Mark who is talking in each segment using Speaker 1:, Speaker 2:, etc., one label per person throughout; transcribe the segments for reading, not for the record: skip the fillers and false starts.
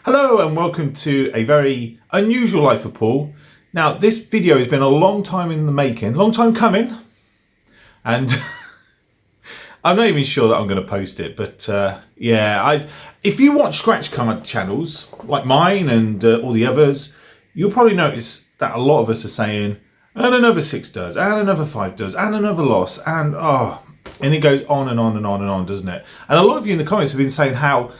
Speaker 1: Hello and welcome to a very unusual life of Paul. Now this video has been a long time in the making, long time coming, and I'm not even sure that I'm going to post it, but if you watch scratch card channels like mine and all the others, you'll probably notice that a lot of us are saying, and another 6 does, and another 5 does, and another loss, and it goes on and on and on and on, doesn't it? And a lot of you in the comments have been saying how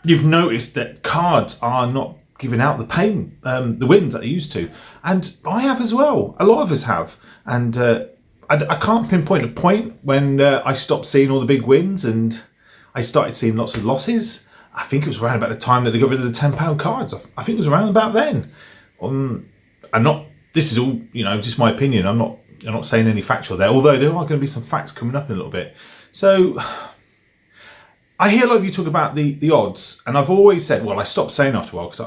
Speaker 1: you've noticed that cards are not giving out the wins that they used to, and I have as well. A lot of us have, and I can't pinpoint a point when I stopped seeing all the big wins and I started seeing lots of losses. I think it was around about the time that they got rid of the £10 cards. I think it was around about then. This is all, just my opinion. I'm not saying any factual there, although there are going to be some facts coming up in a little bit. So I hear a lot of you talk about the odds, and I've always said, well, I stopped saying after a while because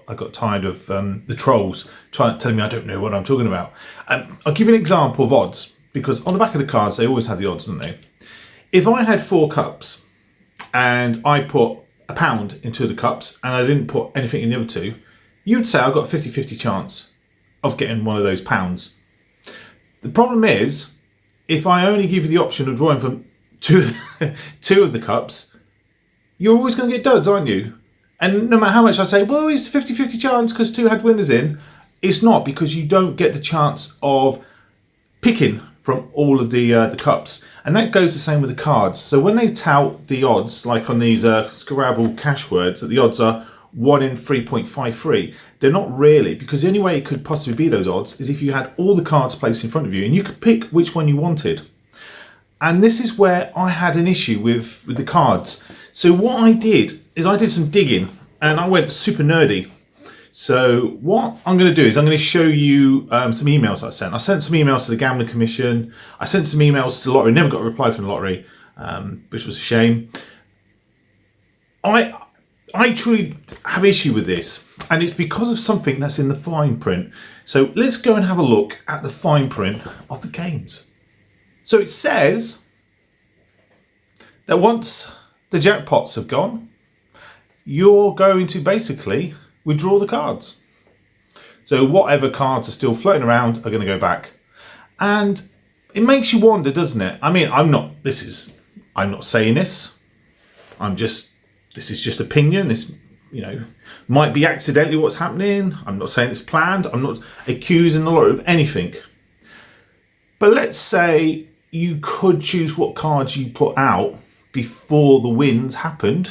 Speaker 1: I got tired of the trolls trying to tell me I don't know what I'm talking about. I'll give you an example of odds, because on the back of the cards they always have the odds, don't they? If I had 4 cups and I put £1 into the cups and I didn't put anything in the other 2, you'd say I've got a 50-50 chance of getting one of those pounds. The problem is, if I only give you the option of drawing from two of the cups, you're always going to get duds, aren't you? And no matter how much I say, well, it's a 50-50 chance because 2 had winners in, it's not, because you don't get the chance of picking from all of the cups. And that goes the same with the cards. So when they tout the odds, like on these Scrabble cash words, that the odds are 1 in 3.53, they're not really, because the only way it could possibly be those odds is if you had all the cards placed in front of you and you could pick which one you wanted. And this is where I had an issue with the cards. So what I did is I did some digging and I went super nerdy. So what I'm going to do is I'm going to show you some emails I sent. I sent some emails to the Gambling Commission. I sent some emails to the lottery. Never got a reply from the lottery, which was a shame. I truly have issue with this, and it's because of something that's in the fine print. So let's go and have a look at the fine print of the games. So it says that once the jackpots have gone, you're going to basically withdraw the cards. So whatever cards are still floating around are going to go back. And it makes you wonder, doesn't it? I mean, I'm not saying this. This is just opinion. This, might be accidentally what's happening. I'm not saying it's planned. I'm not accusing the lottery of anything. But let's say you could choose what cards you put out before the wins happened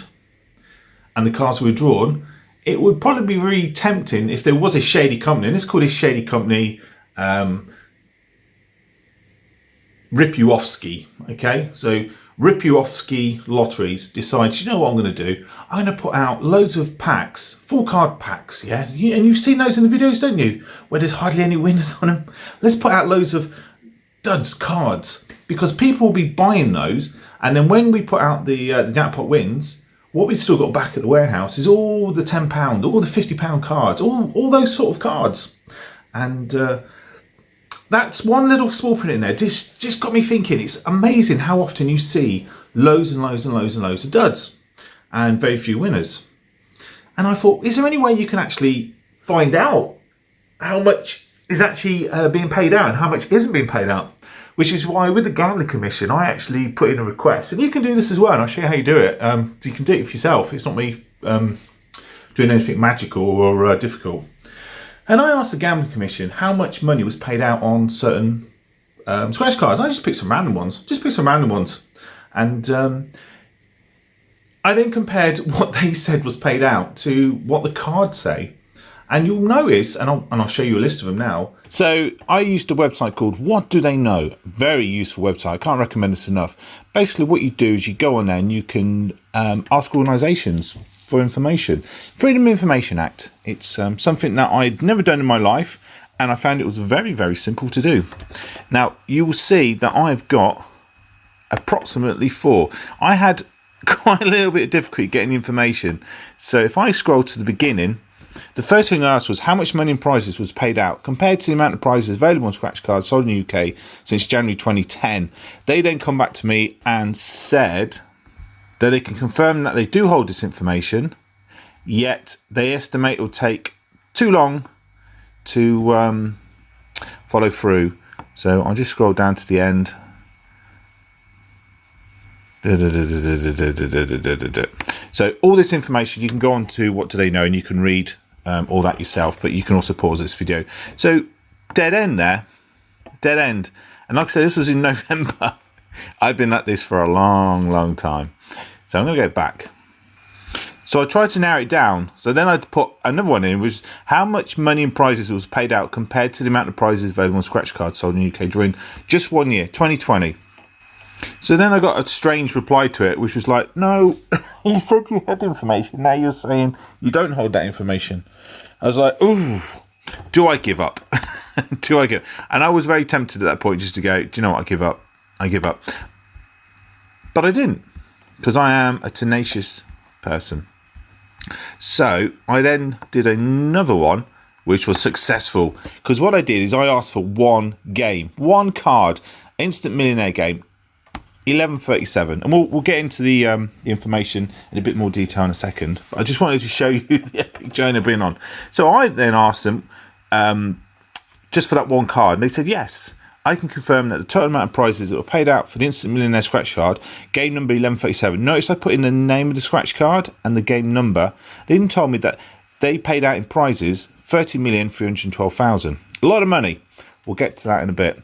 Speaker 1: and the cards were drawn. It would probably be really tempting if there was a shady company, and let's call this shady company Rip-you-off-ski, okay? So Rip-you-off-ski Lotteries decides, you know what I'm going to do? I'm going to put out loads of packs, full card packs, yeah? And you've seen those in the videos, don't you? Where there's hardly any winners on them. Let's put out loads of duds cards, because people will be buying those, and then when we put out the jackpot wins, what we've still got back at the warehouse is all the £10, all the £50 cards, all those sort of cards. And that's one little small print in there. Just got me thinking, it's amazing how often you see loads and loads and loads and loads of duds and very few winners. And I thought, is there any way you can actually find out how much is actually being paid out and how much isn't being paid out? Which is why with the Gambling Commission, I actually put in a request. And you can do this as well, and I'll show you how you do it. So you can do it for yourself. It's not me doing anything magical or difficult. And I asked the Gambling Commission how much money was paid out on certain scratch cards. I just picked some random ones. And I then compared what they said was paid out to what the cards say. And you'll notice, and I'll show you a list of them now. So I used a website called What Do They Know? Very useful website. I can't recommend this enough. Basically what you do is you go on there and you can ask organisations for information. Freedom of Information Act. It's something that I'd never done in my life, and I found it was very, very simple to do. Now you will see that I've got approximately 4. I had quite a little bit of difficulty getting the information. So if I scroll to the beginning, the first thing I asked was how much money in prizes was paid out compared to the amount of prizes available on scratch cards sold in the UK since January 2010. They then come back to me and said that they can confirm that they do hold this information yet they estimate it will take too long to follow through. So I'll just scroll down to the end. So all this information, you can go on to What Do They Know and you can read all that yourself, but you can also pause this video. So dead end there, dead end. And like I said, this was in November. I've been at this for a long time. So I'm going to go back. So I tried to narrow it down. So then I'd put another one in, which was how much money in prizes was paid out compared to the amount of prizes available on scratch cards sold in the UK during just 1 year, 2020. So then I got a strange reply to it, which was like, no, you said you had information. Now you're saying you don't hold that information. I was like, ooh, do I give up? Do I give? And I was very tempted at that point just to go, do you know what? I give up. I give up. But I didn't, because I am a tenacious person. So I then did another one, which was successful. Because what I did is I asked for one game, one card, Instant Millionaire game. 1137, and we'll get into the information in a bit more detail in a second. But I just wanted to show you the epic journey I've been on. So I then asked them just for that one card, and they said yes. I can confirm that the total amount of prizes that were paid out for the Instant Millionaire scratch card, game number 1137. Notice I put in the name of the scratch card and the game number. They even told me that they paid out in prizes 30,312,000. A lot of money. We'll get to that in a bit.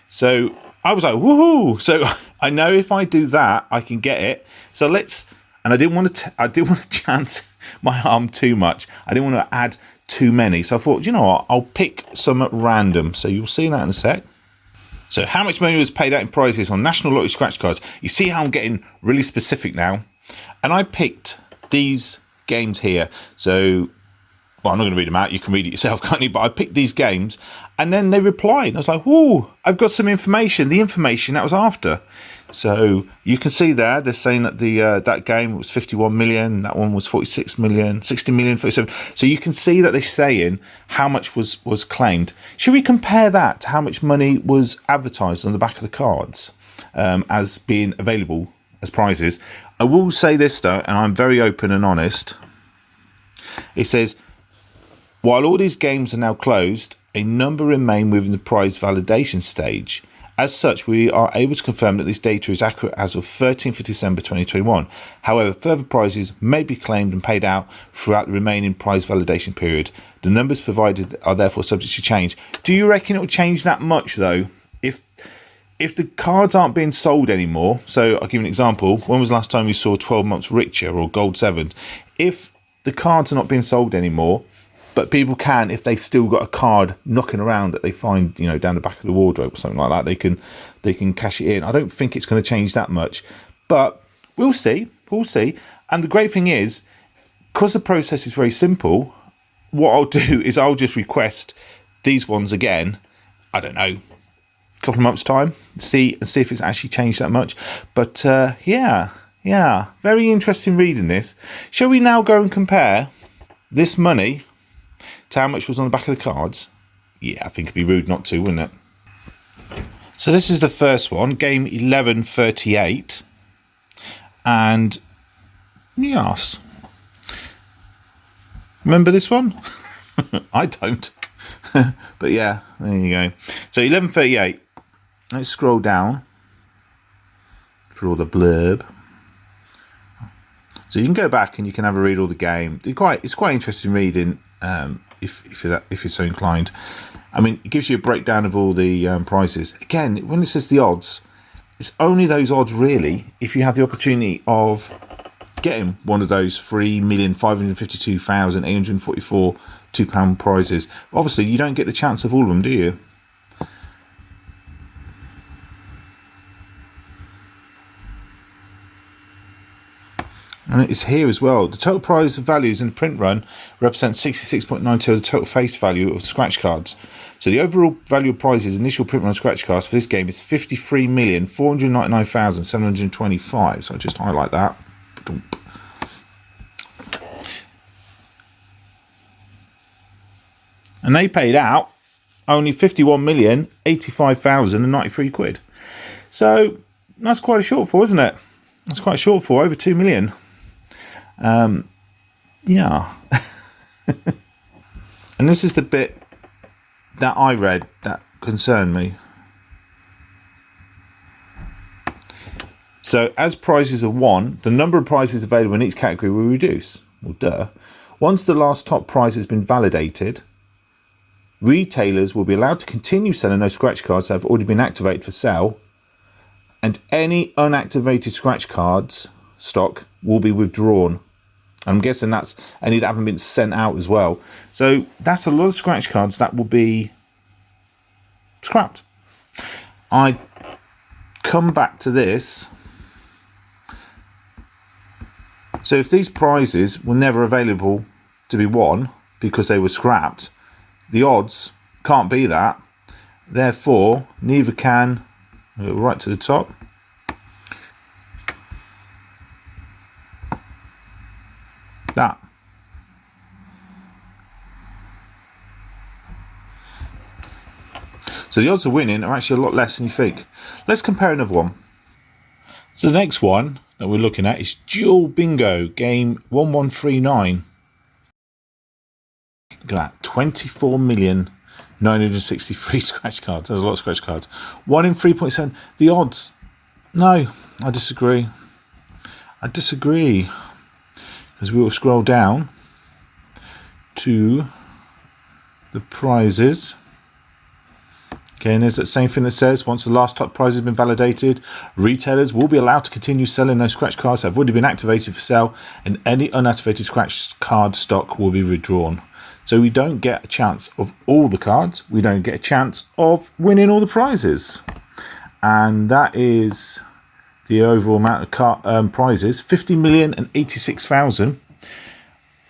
Speaker 1: So I was like, woohoo! So I know if I do that, I can get it. So let's. And I didn't want to chance my arm too much. I didn't want to add too many. So I thought, you know what? I'll pick some at random. So you'll see that in a sec. So how much money was paid out in prizes on National Lotto Scratch Cards? You see how I'm getting really specific now. And I picked these games here. So, well, I'm not going to read them out. You can read it yourself, can't you? But I picked these games. And then they replied. I was like, whoa, I've got some information. The information that was after. So you can see there, they're saying that the that game was 51 million. That one was 46 million, 60 million, 47. So you can see that they're saying how much was claimed. Should we compare that to how much money was advertised on the back of the cards as being available as prizes? I will say this, though, and I'm very open and honest. It says, while all these games are now closed, a number remain within the prize validation stage. As such, we are able to confirm that this data is accurate as of 13th of December 2021. However, further prizes may be claimed and paid out throughout the remaining prize validation period. The numbers provided are therefore subject to change. Do you reckon it will change that much, though? If the cards aren't being sold anymore, so I'll give you an example. When was the last time you saw 12 months richer or gold 7? If the cards are not being sold anymore, but people can, if they've still got a card knocking around that they find, you know, down the back of the wardrobe or something like that, they can cash it in. I don't think it's going to change that much, but we'll see. We'll see. And the great thing is, because the process is very simple, what I'll do is I'll just request these ones again. I don't know, a couple of months' time, see if it's actually changed that much. But yeah, very interesting reading this. Shall we now go and compare this money to how much was on the back of the cards? Yeah, I think it'd be rude not to, wouldn't it? So this is the first one, game 1138. And yes. Remember this one? I don't. But yeah, there you go. So 1138. Let's scroll down for all the blurb. So you can go back and you can have a read all the game. It's quite interesting reading. If you're so inclined. I mean, it gives you a breakdown of all the prizes. Again, when it says the odds, it's only those odds really if you have the opportunity of getting one of those 3,552,844 £2 prizes. Obviously, you don't get the chance of all of them, do you? And it's here as well. The total prize values in the print run represent 66.92 of the total face value of scratch cards. So the overall value of prizes initial print run scratch cards for this game is 53,499,725. So I'll just highlight that. And they paid out only 51,085,093 quid. So that's quite a shortfall, isn't it? That's quite a shortfall, over 2 million. Yeah. And this is the bit that I read that concerned me. So, as prizes are won, the number of prizes available in each category will reduce. Well, duh. Once the last top prize has been validated, retailers will be allowed to continue selling those scratch cards that have already been activated for sale, and any unactivated scratch cards stock will be withdrawn. I'm guessing that's any that haven't been sent out as well. So that's a lot of scratch cards that will be scrapped. I come back to this. So if these prizes were never available to be won because they were scrapped, the odds can't be that. Therefore, neither can, right to the top, that. So the odds of winning are actually a lot less than you think. Let's compare another one. So the next one that we're looking at is Dual Bingo, game 1139. Look at that, 24,963 scratch cards. There's a lot of scratch cards. 1 in 3.7. The odds. No, I disagree. Because we will scroll down to the prizes. Okay, and there's that same thing that says once the last top prize has been validated, retailers will be allowed to continue selling those scratch cards that have already been activated for sale, and any unactivated scratch card stock will be withdrawn. So we don't get a chance of all the cards. We don't get a chance of winning all the prizes. And that is the overall amount of prizes, 50,086,000.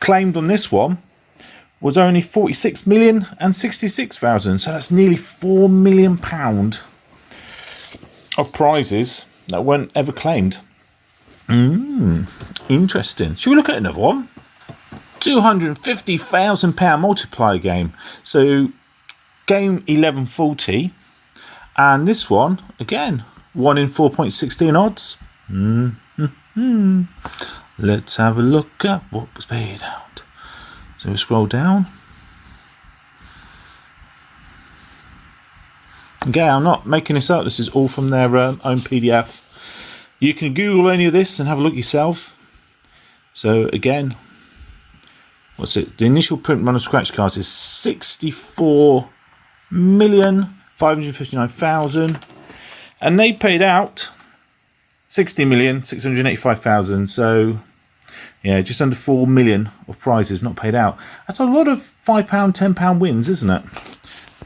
Speaker 1: Claimed on this one was only 46,066,000. So that's nearly £4 million of prizes that weren't ever claimed. Interesting. Should we look at another one? £250,000 multiplier game. So game 1140, and this one again 1 in 4.16 odds. Let's have a look at what was paid out. So we scroll down. Again, I'm not making this up. This is all from their own PDF. You can Google any of this and have a look yourself. So again, what's it? The initial print run of scratch cards is 64,559,000, and they paid out 60,685,000. So yeah, just under 4 million of prizes not paid out. That's a lot of £5, £10 wins, isn't it?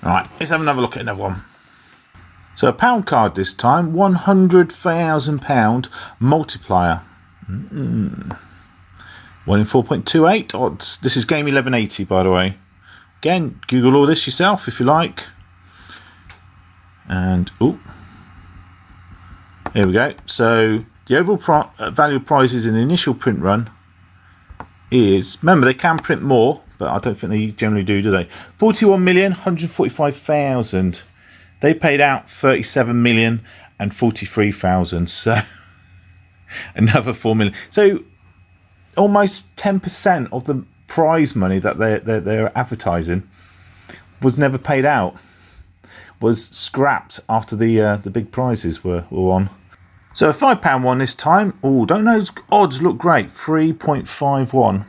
Speaker 1: All right, let's have another look at another one. So a pound card this time, £100,000 multiplier. 1 in 4.28 odds. This is game 1180, by the way. Again, Google all this yourself if you like. And here we go. So the overall value of prizes in the initial print run is, remember they can print more, but I don't think they generally do they? 41,145,000. They paid out 37,043,000. So another 4 million. So almost 10% of the prize money that they're advertising was never paid out. Was scrapped after the big prizes were on. So a £5 one this time. Oh, don't those odds look great? 3.51.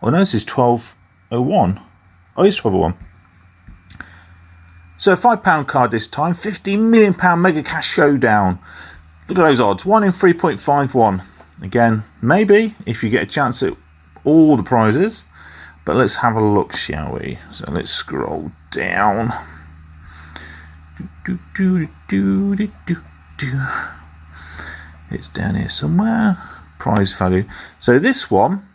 Speaker 1: Oh no, this is 12.01. Oh, it's 12.01. So a £5 card this time. £15 million mega cash showdown. Look at those odds. 1 in 3.51. Again, maybe if you get a chance at all the prizes. But let's have a look, shall we? So let's scroll down. It's down here somewhere. Prize value. So this one.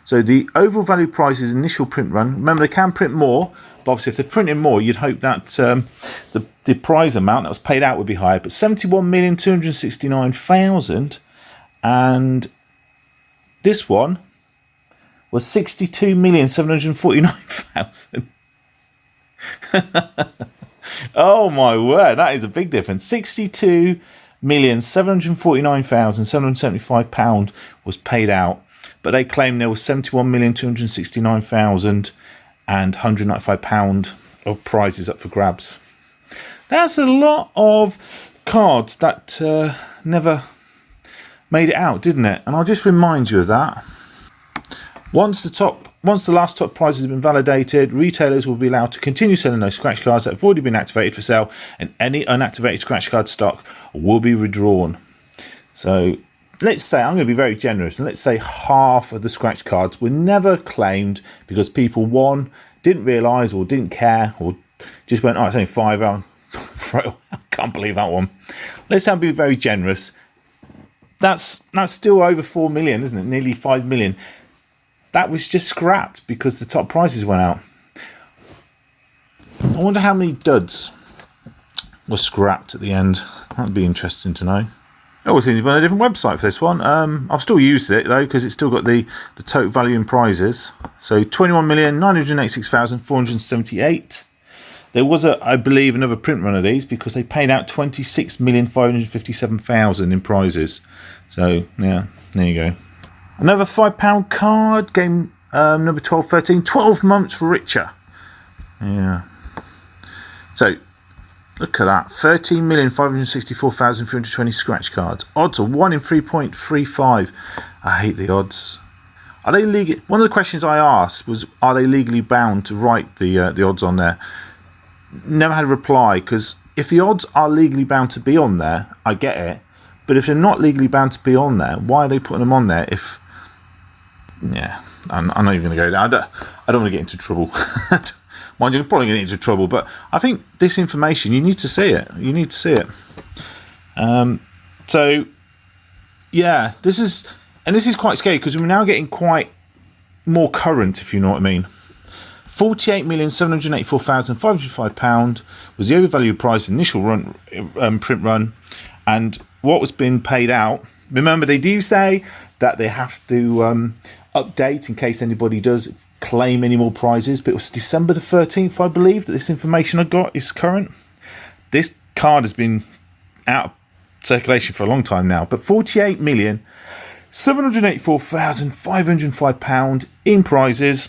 Speaker 1: So the overall value prize is initial print run. Remember, they can print more. But obviously, if they're printing more, you'd hope that the prize amount that was paid out would be higher. But 71,269,000. And this one was 62,749,000. Oh my word, that is a big difference. £62,749,775 was paid out. but they claim there was 71,269,000 and £195 of prizes up for grabs. That's a lot of cards that never made it out, didn't it? And I'll just remind you of that. Once the last top prize has been validated, retailers will be allowed to continue selling those scratch cards that have already been activated for sale, and any unactivated scratch card stock will be withdrawn. So let's say, I'm going to be very generous, and let's say half of the scratch cards were never claimed because people, one, didn't realise or didn't care, or just went, oh, it's only £5. I can't believe that one. Let's say I'm being very generous. That's still over 4 million, isn't it? Nearly 5 million. That was just scrapped because the top prizes went out. I wonder how many duds were scrapped at the end. That'd be interesting to know. It always seems to be on a different website for this one. I've still used it though, because it's still got the total value in prizes. So 21,986,478. There was I believe, another print run of these because they paid out 26,557,000 in prizes. So yeah, there you go. Another £5 card, game number 1213, 12 months richer. Yeah. So, look at that, 13,564,320 scratch cards. Odds are 1 in 3.35. I hate the odds. Are they legal? One of the questions I asked was, are they legally bound to write the odds on there? Never had a reply, because if the odds are legally bound to be on there, I get it. But if they're not legally bound to be on there, why are they putting them on there if... Yeah, I'm not even going to go there. I don't want to get into trouble. Mind you, I'm probably going to get into trouble, but I think this information, you need to see it. You need to see it. So, yeah, this is quite scary because we're now getting quite more current, if you know what I mean. £48,784,505 was the overvalue price initial run, print run, and what was being paid out. Remember, they do say that they have to update in case anybody does claim any more prizes, but it was December the 13th, I believe, that this information I got is current. This card has been out of circulation for a long time now, but £48,784,505 in prizes,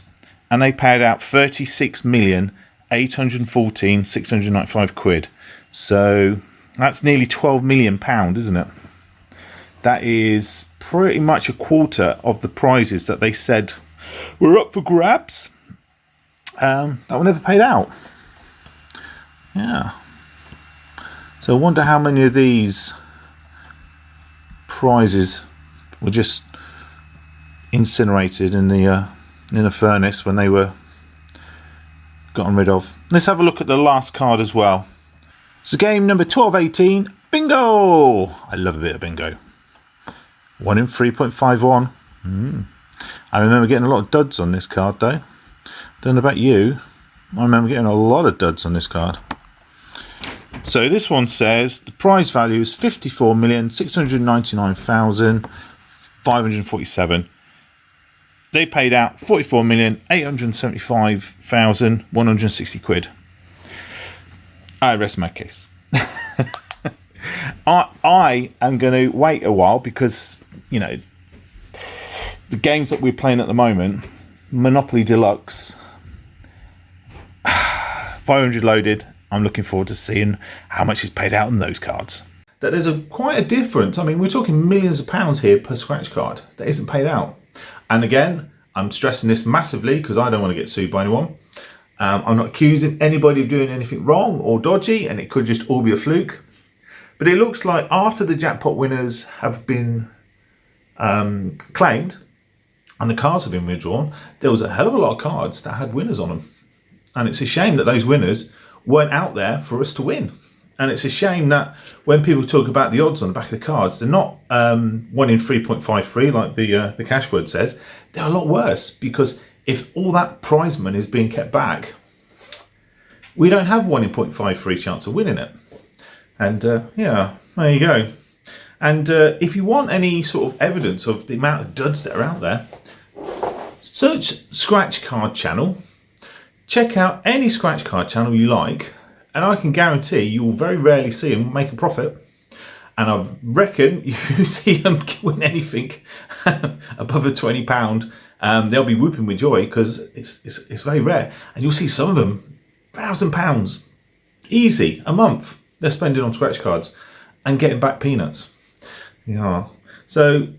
Speaker 1: and they paid out £36,814,695. So that's nearly £12 million, isn't it? That is pretty much a quarter of the prizes that they said were up for grabs. That were never paid out. Yeah. So I wonder how many of these prizes were just incinerated in the furnace when they were gotten rid of. Let's have a look at the last card as well. So game number 1218, bingo! I love a bit of bingo. 1 in 3.51. I remember getting a lot of duds on this card though. Don't know about you. I remember getting a lot of duds on this card. So this one says the prize value is 54,699,547. They paid out 44,875,160 quid. I rest my case. I am going to wait a while because, you know, the games that we're playing at the moment, Monopoly Deluxe, 500 loaded. I'm looking forward to seeing how much is paid out on those cards. That there's quite a difference. I mean, we're talking millions of pounds here per scratch card that isn't paid out. And again, I'm stressing this massively because I don't want to get sued by anyone. I'm not accusing anybody of doing anything wrong or dodgy, and it could just all be a fluke. But it looks like after the jackpot winners have been claimed and the cards have been withdrawn, there was a hell of a lot of cards that had winners on them. And it's a shame that those winners weren't out there for us to win. And it's a shame that when people talk about the odds on the back of the cards, they're not 1 in 3.53 like the cash word says. They're a lot worse, because if all that prize money is being kept back, we don't have 1 in 0.53 chance of winning it. And yeah, there you go. And if you want any sort of evidence of the amount of duds that are out there, search Scratch Card channel. Check out any scratch card channel you like, and I can guarantee you will very rarely see them make a profit. And I reckon if you see them win anything above a £20, they'll be whooping with joy because it's very rare. And you'll see some of them, £1,000, easy, a month they're spending on scratch cards and getting back peanuts. Yeah. So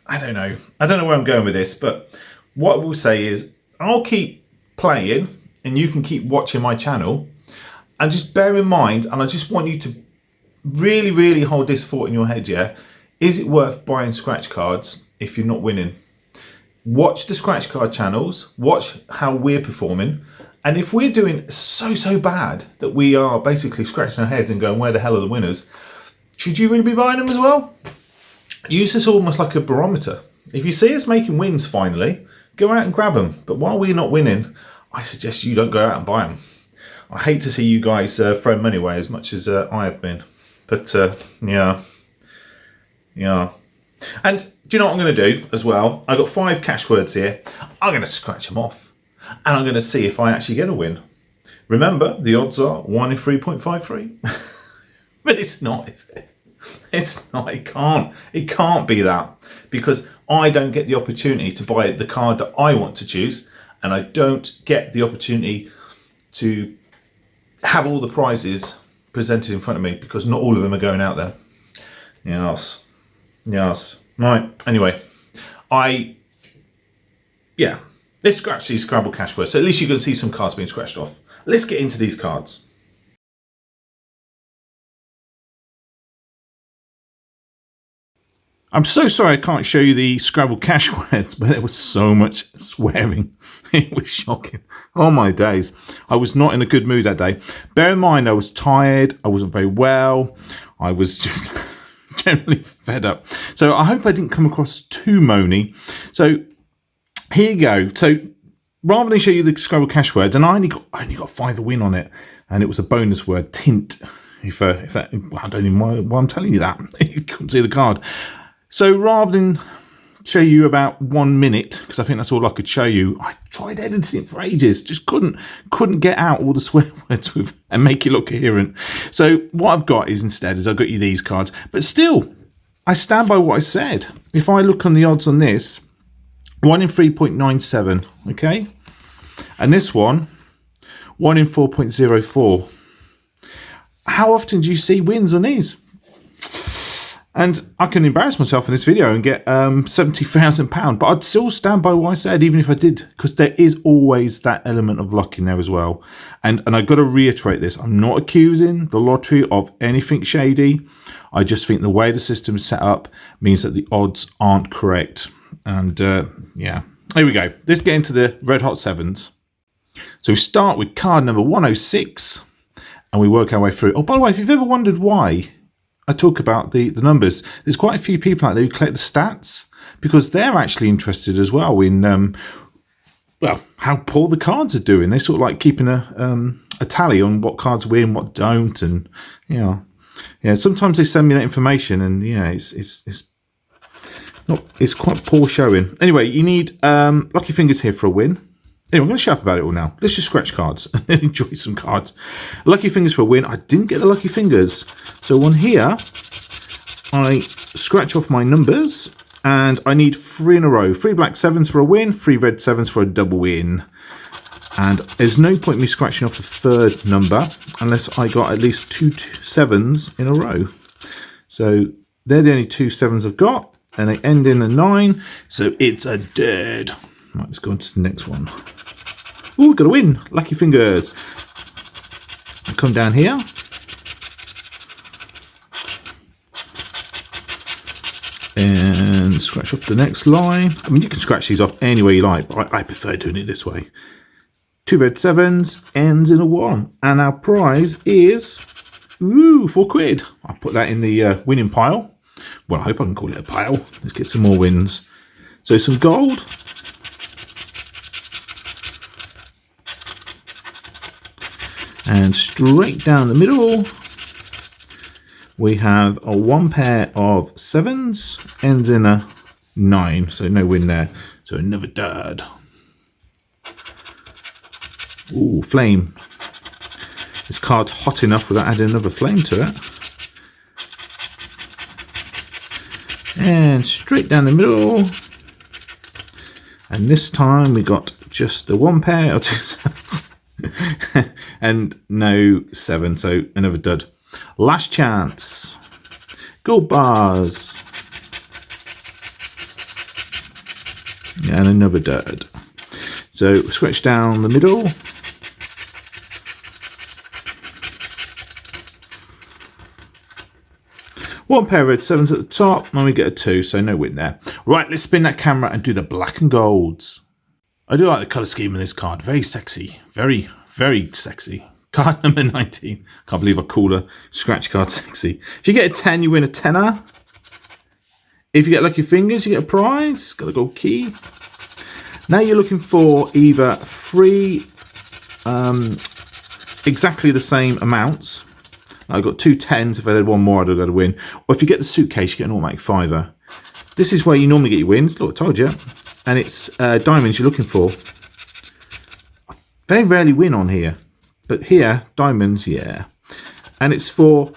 Speaker 1: I don't know where I'm going with this, but what I will say is I'll keep playing and you can keep watching my channel, and just bear in mind, and I just want you to really, really hold this thought in your head, yeah? Is it worth buying scratch cards if you're not winning? Watch the scratch card channels, watch how we're performing, and if we're doing so bad that we are basically scratching our heads and going, where the hell are the winners? Should you really be buying them as well? Use this almost like a barometer. If you see us making wins finally, go out and grab them. But while we're not winning, I suggest you don't go out and buy them. I hate to see you guys throw money away as much as I have been. But yeah. And do you know what I'm going to do as well? I've got 5 cash words here. I'm going to scratch them off. And I'm going to see if I actually get a win. Remember, the odds are 1 in 3.53. But it's not, is it? It's not. It can't be that. Because I don't get the opportunity to buy the card that I want to choose. And I don't get the opportunity to have all the prizes presented in front of me because not all of them are going out there. Yes. Right. Anyway, let's scratch these Scrabble cash words. So at least you can see some cards being scratched off. Let's get into these cards. I'm so sorry I can't show you the Scrabble cash words, but there was so much swearing. It was shocking. Oh my days. I was not in a good mood that day. Bear in mind, I was tired. I wasn't very well. I was just generally fed up. So I hope I didn't come across too moany. So here you go. So rather than show you the Scrabble cash words, and I only got 5 a win on it, and it was a bonus word, tint. If that, I don't even know why I'm telling you that. You couldn't see the card. So rather than show you about 1 minute, because I think that's all I could show you, I tried editing it for ages, just couldn't get out all the swear words and make it look coherent. So what I've got is I've got you these cards, but still, I stand by what I said. If I look on the odds on this, 1 in 3.97, okay? And this one, 1 in 4.04. How often do you see wins on these? And I can embarrass myself in this video and get £70,000, but I'd still stand by what I said, even if I did, because there is always that element of luck in there as well. And I've got to reiterate this. I'm not accusing the lottery of anything shady. I just think the way the system is set up means that the odds aren't correct. And yeah, here we go. Let's get into the red hot sevens. So we start with card number 106 and we work our way through. Oh, by the way, if you've ever wondered why I talk about the numbers, there's quite a few people out there who collect the stats because they're actually interested as well in well, how poor the cards are doing. They sort of like keeping a tally on what cards win, what don't, and yeah. Sometimes they send me that information, and yeah, it's quite poor showing. Anyway, you need lucky fingers here for a win. Anyway, I'm going to shut up about it all now. Let's just scratch cards and enjoy some cards. Lucky fingers for a win. I didn't get the lucky fingers. So on here, I scratch off my numbers and I need 3 in a row. 3 black 7s for a win, 3 red 7s for a double win. And there's no point me scratching off the 3rd number unless I got at least 2 7s in a row. So they're the only 2 7s I've got. And they end in a 9. So it's a dead. Right, let's go on to the next one. Ooh, got a win. Lucky fingers. I come down here. And scratch off the next line. I mean, you can scratch these off any way you like, but I prefer doing it this way. 2 red 7s, ends in a 1. And our prize is, ooh, £4. I'll put that in the winning pile. Well, I hope I can call it a pile. Let's get some more wins. So some gold. And straight down the middle, we have a 1 pair of 7s, ends in a 9, so no win there. So another dud. Ooh, flame. This card's hot enough without adding another flame to it. And straight down the middle. And this time we got just the one pair of 2 sevens. And no 7, so another dud. Last chance. Gold bars. And another dud. So scratch down the middle. One pair of red 7s at the top, and we get a 2, so no win there. Right, let's spin that camera and do the black and golds. I do like the colour scheme of this card. Very sexy. Very, very sexy. Card number 19. Can't believe I called a scratch card sexy. If you get a 10, you win a tenner. If you get lucky fingers, you get a prize. Got a gold key. Now you're looking for either 3 exactly the same amounts. I've got 2 10s. If I had one more, I'd have got to win. Or if you get the suitcase, you get an automatic 5er. This is where you normally get your wins. Look, I told you. And it's diamonds you're looking for. Very rarely win on here. But here, diamonds, yeah. And it's for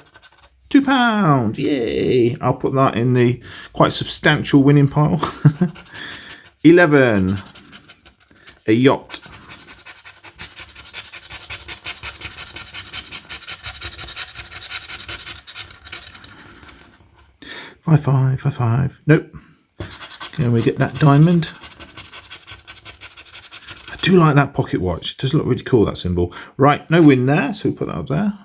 Speaker 1: £2. Yay! I'll put that in the quite substantial winning pile. 11. A yacht. Five. Nope. Can we get that diamond? I do like that pocket watch. It does look really cool, that symbol. Right, no win there, so we'll put that up there.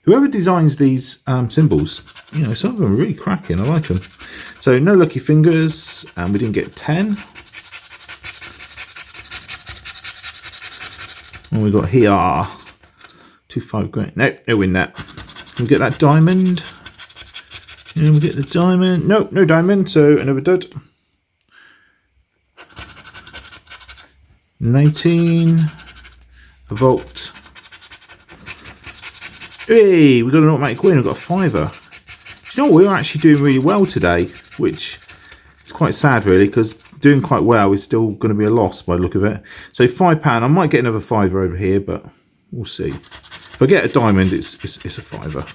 Speaker 1: Whoever designs these symbols, you know, some of them are really cracking. I like them. So no lucky fingers, and we didn't get 10. And we got here 2 5 grand. Nope, no win there. Can we get that diamond? And we get the diamond. Nope, no diamond, so another dud. 19. A vault. Hey, we got an automatic win. We've got a 5er. You know what? We're actually doing really well today, which is quite sad, really, because doing quite well is still going to be a loss by the look of it. So £5. I might get another 5er over here, but we'll see. If I get a diamond, it's a 5er.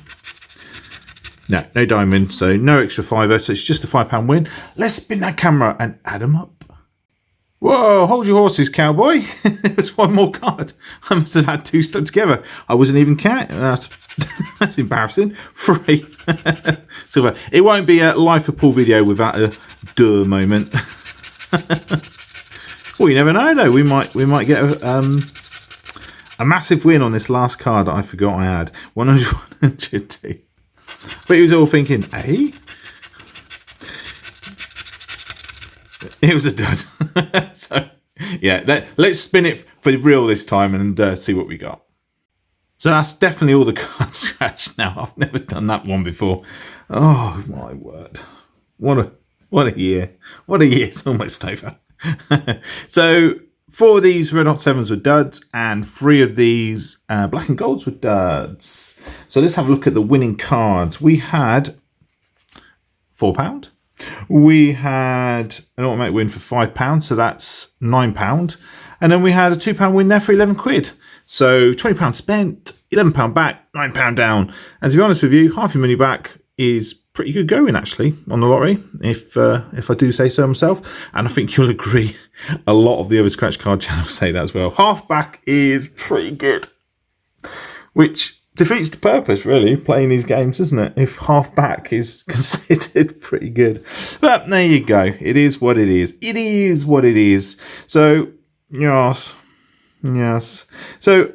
Speaker 1: No diamond, so no extra 5er, so it's just a £5 win. Let's spin that camera and add them up. Whoa, hold your horses, cowboy. There's one more card. I must have had 2 stuck together. I wasn't even counting. That's embarrassing. 3. So it won't be a life for Paul video without a duh moment. Well, you never know though. We might get a massive win on this last card that I forgot I had. 100. But he was all thinking, eh? It was a dud. So, yeah, let's spin it for real this time and see what we got. So that's definitely all the cards scratched now. I've never done that one before. Oh, my word. What a year. What a year. It's almost over. So 4 of these red hot 7s were duds and 3 of these black and golds were duds. So let's have a look at the winning cards. We had £4. We had an automatic win for £5, so that's £9. And then we had a £2 win there for 11 quid. So £20 spent, £11 back, £9 down. And to be honest with you, half your money back is pretty good going actually on the lottery, if I do say so myself. And I think you'll agree, a lot of the other scratch card channels say that as well. Half back is pretty good, which defeats the purpose, really, playing these games, isn't it? If half back is considered pretty good. But there you go. It is what it is. It is what it is. So, yes. So,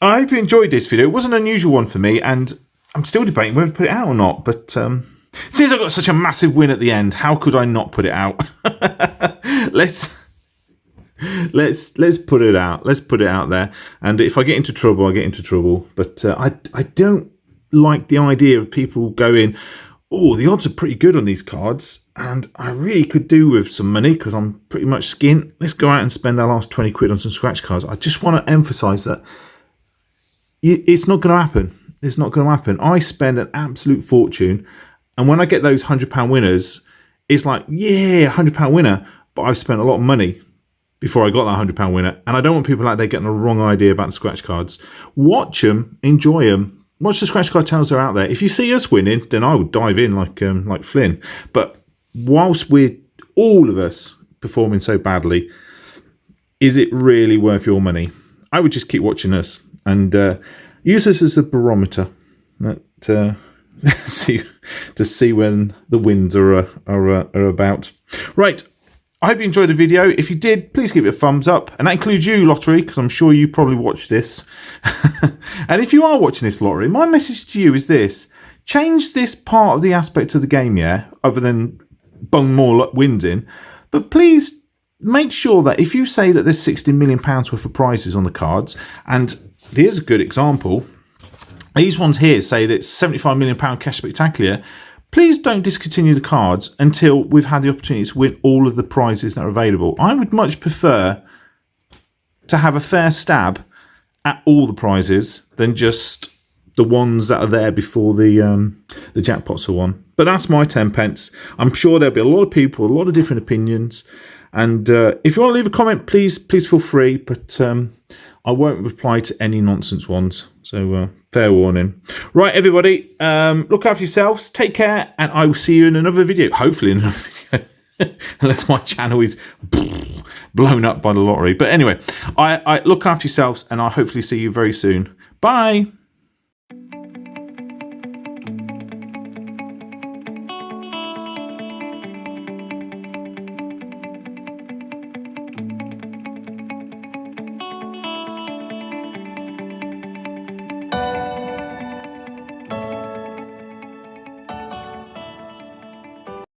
Speaker 1: I hope you enjoyed this video. It was an unusual one for me, and I'm still debating whether to put it out or not. But since I got such a massive win at the end, how could I not put it out? Let's put it out. Let's put it out there. And if I get into trouble, I get into trouble. But I don't like the idea of people going, oh, the odds are pretty good on these cards, and I really could do with some money because I'm pretty much skint. Let's go out and spend our last 20 quid on some scratch cards. I just want to emphasise that it's not going to happen. It's not going to happen. I spend an absolute fortune, and when I get those £100 winners, it's like, yeah, £100 winner, but I've spent a lot of money before I got that £100 winner. And I don't want people out there getting the wrong idea about the scratch cards. Watch them, enjoy them, watch the scratch card channels that are out there. If you see us winning, then I would dive in like Flynn. But whilst we're all of us performing so badly, is it really worth your money? I would just keep watching us and use this as a barometer to see when the wins are about. Right. I hope you enjoyed the video. If you did, please give it a thumbs up. And that includes you, Lottery, because I'm sure you probably watched this. And if you are watching this, Lottery, my message to you is this. Change this part of the aspect of the game, yeah, other than bung more wins in. But please make sure that if you say that there's £60 million worth of prizes on the cards, and here's a good example. These ones here say that it's £75 million cash spectacular. Please don't discontinue the cards until we've had the opportunity to win all of the prizes that are available. I would much prefer to have a fair stab at all the prizes than just the ones that are there before the jackpots are won. But that's my 10 pence. I'm sure there'll be a lot of people, a lot of different opinions. And if you want to leave a comment, please feel free. But I won't reply to any nonsense ones. So fair warning. Right, everybody, look after yourselves. Take care, and I will see you in another video. Hopefully in another video. Unless my channel is blown up by the lottery. But anyway, I look after yourselves, and I'll hopefully see you very soon. Bye.